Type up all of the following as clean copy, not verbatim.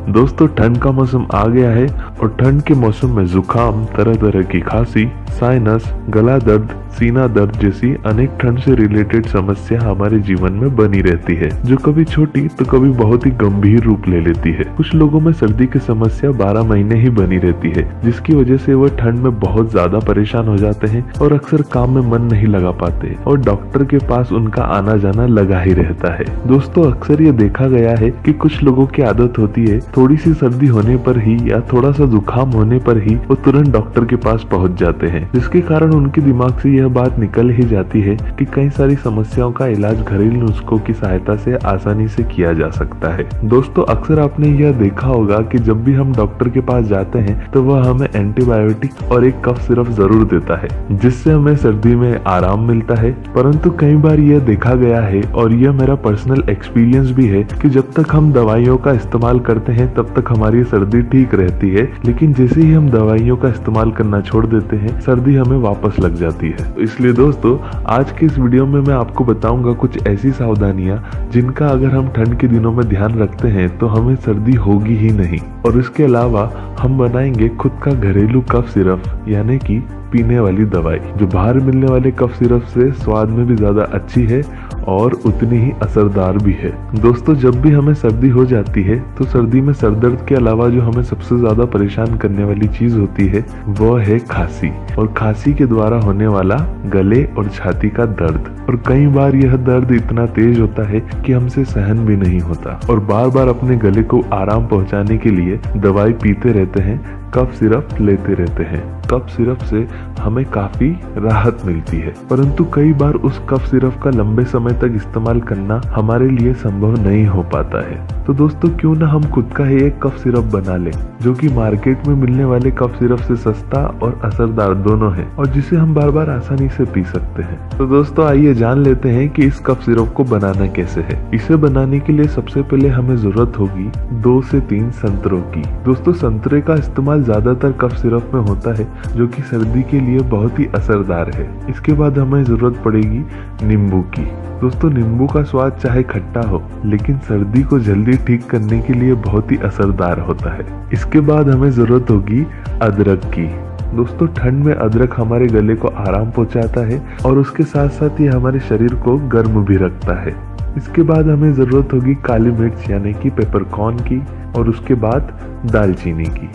दोस्तों ठंड का मौसम आ गया है और ठंड के मौसम में जुकाम, तरह तरह की खांसी, साइनस, गला दर्द, सीना दर्द जैसी अनेक ठंड से रिलेटेड समस्या हमारे जीवन में बनी रहती है, जो कभी छोटी तो कभी बहुत ही गंभीर रूप ले लेती है। कुछ लोगों में सर्दी की समस्या 12 महीने ही बनी रहती है, जिसकी वजह से वह ठंड में बहुत ज्यादा परेशान हो जाते हैं और अक्सर काम में मन नहीं लगा पाते और डॉक्टर के पास उनका आना जाना लगा ही रहता है। दोस्तों अक्सर ये देखा गया है कि कुछ लोगों की आदत होती है थोड़ी सी सर्दी होने पर ही या थोड़ा सा जुकाम होने पर ही वो तुरंत डॉक्टर के पास पहुंच जाते हैं, जिसके कारण उनके दिमाग से यह बात निकल ही जाती है कि कई सारी समस्याओं का इलाज घरेलू नुस्खों की सहायता से आसानी से किया जा सकता है। दोस्तों अक्सर आपने यह देखा होगा कि जब भी हम डॉक्टर के पास जाते हैं तो वह हमें एंटीबायोटिक और एक कफ सिरप जरूर देता है, जिससे हमें सर्दी में आराम मिलता है। परंतु कई बार यह देखा गया है और यह मेरा पर्सनल एक्सपीरियंस भी है कि जब तक हम दवाइयों का इस्तेमाल करते हैं तब तक हमारी सर्दी ठीक रहती है, लेकिन जैसे ही हम दवाइयों का इस्तेमाल करना छोड़ देते हैं सर्दी हमें वापस लग जाती है। इसलिए दोस्तों आज के इस वीडियो में मैं आपको बताऊंगा कुछ ऐसी सावधानियां जिनका अगर हम ठंड के दिनों में ध्यान रखते हैं तो हमें सर्दी होगी ही नहीं। और इसके अलावा हम बनाएंगे खुद का घरेलू कफ सिरप, यानी कि पीने वाली दवाई, जो बाहर मिलने वाले कफ सिरप से स्वाद में भी ज्यादा अच्छी है और उतनी ही असरदार भी है। दोस्तों जब भी हमें सर्दी हो जाती है तो सर्दी में सर दर्द के अलावा जो हमें सबसे ज्यादा परेशान करने वाली चीज होती है वो है खांसी, और खांसी के द्वारा होने वाला गले और छाती का दर्द। और कई बार यह दर्द इतना तेज होता है कि हमसे सहन भी नहीं होता और बार बार अपने गले को आराम पहुंचाने के लिए दवाई पीते रहते हैं, कफ सिरप लेते रहते हैं। कफ सिरप से हमें काफी राहत मिलती है, परंतु कई बार उस कफ सिरप का लंबे समय तक इस्तेमाल करना हमारे लिए संभव नहीं हो पाता है। तो दोस्तों क्यों ना हम खुद का ही एक कफ सिरप बना लें, जो कि मार्केट में मिलने वाले कफ सिरप से सस्ता और असरदार दोनों है और जिसे हम बार बार आसानी से पी सकते हैं। तो दोस्तों आइए जान लेते हैं कि इस कफ सिरप को बनाना कैसे है। इसे बनाने के लिए सबसे पहले हमें जरूरत होगी 2 से 3 संतरों की। दोस्तों संतरे का इस्तेमाल ज्यादातर कफ सिरप में होता है, जो कि सर्दी के लिए बहुत ही असरदार है। इसके बाद हमें जरूरत पड़ेगी नींबू की। दोस्तों नींबू का स्वाद चाहे खट्टा हो, लेकिन सर्दी को जल्दी ठीक करने के लिए बहुत ही असरदार होता है। इसके बाद हमें जरूरत होगी अदरक की। दोस्तों ठंड में अदरक हमारे गले को आराम पहुंचाता है और उसके साथ साथ ये हमारे शरीर को गर्म भी रखता है। इसके बाद हमें जरूरत होगी काली मिर्च यानी कि पेपरकॉर्न की, और उसके बाद दालचीनी की।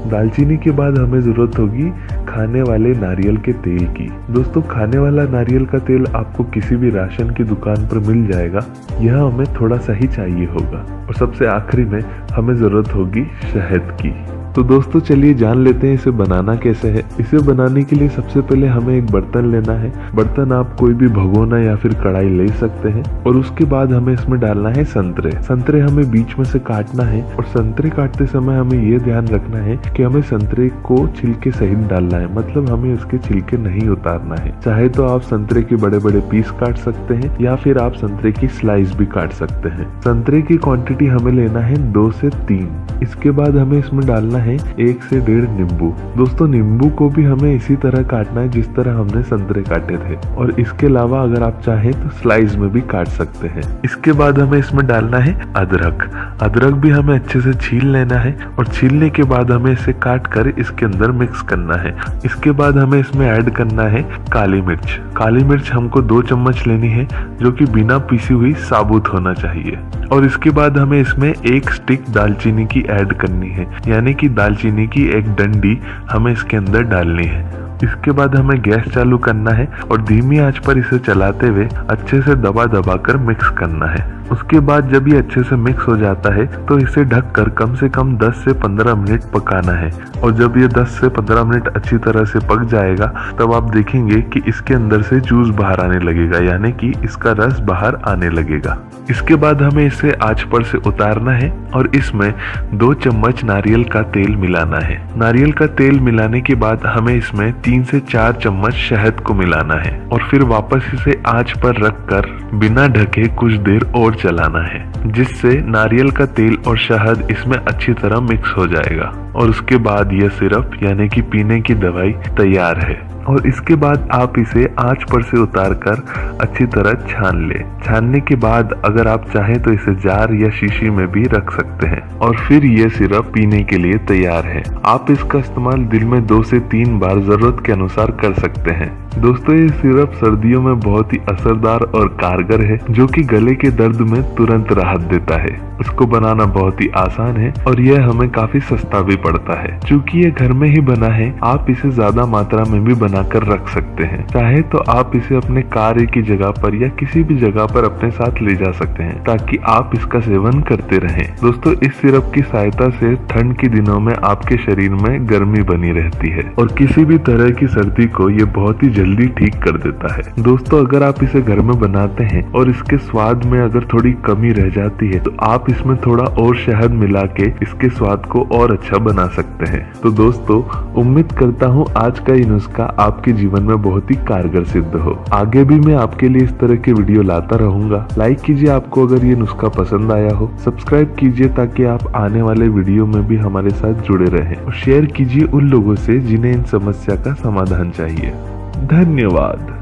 दालचीनी के बाद हमें जरूरत होगी खाने वाले नारियल के तेल की। दोस्तों खाने वाला नारियल का तेल आपको किसी भी राशन की दुकान पर मिल जाएगा, यह हमें थोड़ा सा ही चाहिए होगा। और सबसे आखिरी में हमें जरूरत होगी शहद की। तो दोस्तों चलिए जान लेते हैं इसे बनाना कैसे है। इसे बनाने के लिए सबसे पहले हमें एक बर्तन लेना है। बर्तन आप कोई भी भगोना या फिर कढ़ाई ले सकते हैं, और उसके बाद हमें इसमें डालना है संतरे। संतरे हमें बीच में से काटना है, और संतरे काटते समय हमें ये ध्यान रखना है कि हमें संतरे को छिलके सहित डालना है, मतलब हमें उसके छिलके नहीं उतारना है। चाहे तो आप संतरे के बड़े बड़े पीस काट सकते हैं या फिर आप संतरे की स्लाइस भी काट सकते हैं। संतरे की क्वांटिटी हमें लेना है 2 से 3। इसके बाद हमें इसमें डालना है 1 से 1.5 नींबू। दोस्तों नींबू को भी हमें इसी तरह काटना है जिस तरह हमने संतरे काटे थे, और इसके अलावा अगर आप चाहें तो स्लाइस में भी काट सकते हैं। इसके बाद हमें इसमें डालना है अदरक। अदरक भी हमें अच्छे से छील लेना है, और छीलने के बाद हमें इसे काट कर इसके अंदर मिक्स करना है। इसके बाद हमें इसमें ऐड करना है काली मिर्च। काली मिर्च हमको 2 चम्मच लेनी है, जो कि बिना पीसी हुई साबुत होना चाहिए। और इसके बाद हमें इसमें 1 स्टिक दालचीनी की ऐड करनी है, यानी कि दालचीनी की एक डंडी हमें इसके अंदर डालनी है। इसके बाद हमें गैस चालू करना है और धीमी आंच पर इसे चलाते हुए अच्छे से दबा दबा कर मिक्स करना है। उसके बाद जब ये अच्छे से मिक्स हो जाता है तो इसे ढककर कम से कम 10 से 15 मिनट पकाना है, और जब ये 10 से 15 मिनट अच्छी तरह से पक जाएगा तब आप देखेंगे कि इसके अंदर से जूस बाहर आने लगेगा, यानी कि इसका रस बाहर आने लगेगा। इसके बाद हमें इसे आंच पर से उतारना है और इसमें 2 चम्मच नारियल का तेल मिलाना है। नारियल का तेल मिलाने के बाद हमें इसमें 3 से 4 चम्मच शहद को मिलाना है, और फिर वापस इसे आंच पर रखकर बिना ढके कुछ देर और चलाना है, जिससे नारियल का तेल और शहद इसमें अच्छी तरह मिक्स हो जाएगा। और उसके बाद यह सिरप यानी कि पीने की दवाई तैयार है। और इसके बाद आप इसे आंच पर से उतारकर अच्छी तरह छान ले। छानने के बाद अगर आप चाहें तो इसे जार या शीशी में भी रख सकते हैं और फिर ये सिरप पीने के लिए तैयार है। आप इसका इस्तेमाल दिन में 2 से 3 बार जरूरत के अनुसार कर सकते हैं। दोस्तों, ये सिरप सर्दियों में बहुत ही असरदार और कारगर है, जो कि गले के दर्द में तुरंत राहत देता है। इसको बनाना बहुत ही आसान है और यह हमें काफी सस्ता भी पड़ता है। चूंकि ये घर में ही बना है, आप इसे ज्यादा मात्रा में भी बनाकर रख सकते हैं। चाहे तो आप इसे अपने कार्य की जगह पर या किसी भी जगह पर अपने साथ ले जा सकते हैं, ताकि आप इसका सेवन करते रहें। दोस्तों, इस सिरप की सहायता से ठंड के दिनों में आपके शरीर में गर्मी बनी रहती है और किसी भी तरह की सर्दी को ये बहुत ही जल्दी ठीक कर देता है। दोस्तों, अगर आप इसे घर में बनाते हैं और इसके स्वाद में अगर थोड़ी कमी रह जाती है तो आप इसमें थोड़ा और शहद मिला के इसके स्वाद को और अच्छा बना सकते हैं। तो दोस्तों, उम्मीद करता हूँ आज का ये नुस्खा आपके जीवन में बहुत ही कारगर सिद्ध हो। आगे भी मैं आपके लिए इस तरह के वीडियो लाता रहूंगा। लाइक कीजिए आपको अगर ये नुस्खा पसंद आया हो, सब्सक्राइब कीजिए ताकि आप आने वाले वीडियो में भी हमारे साथ जुड़े रहें और शेयर कीजिए उन लोगों से जिन्हें इन समस्या का समाधान चाहिए। धन्यवाद।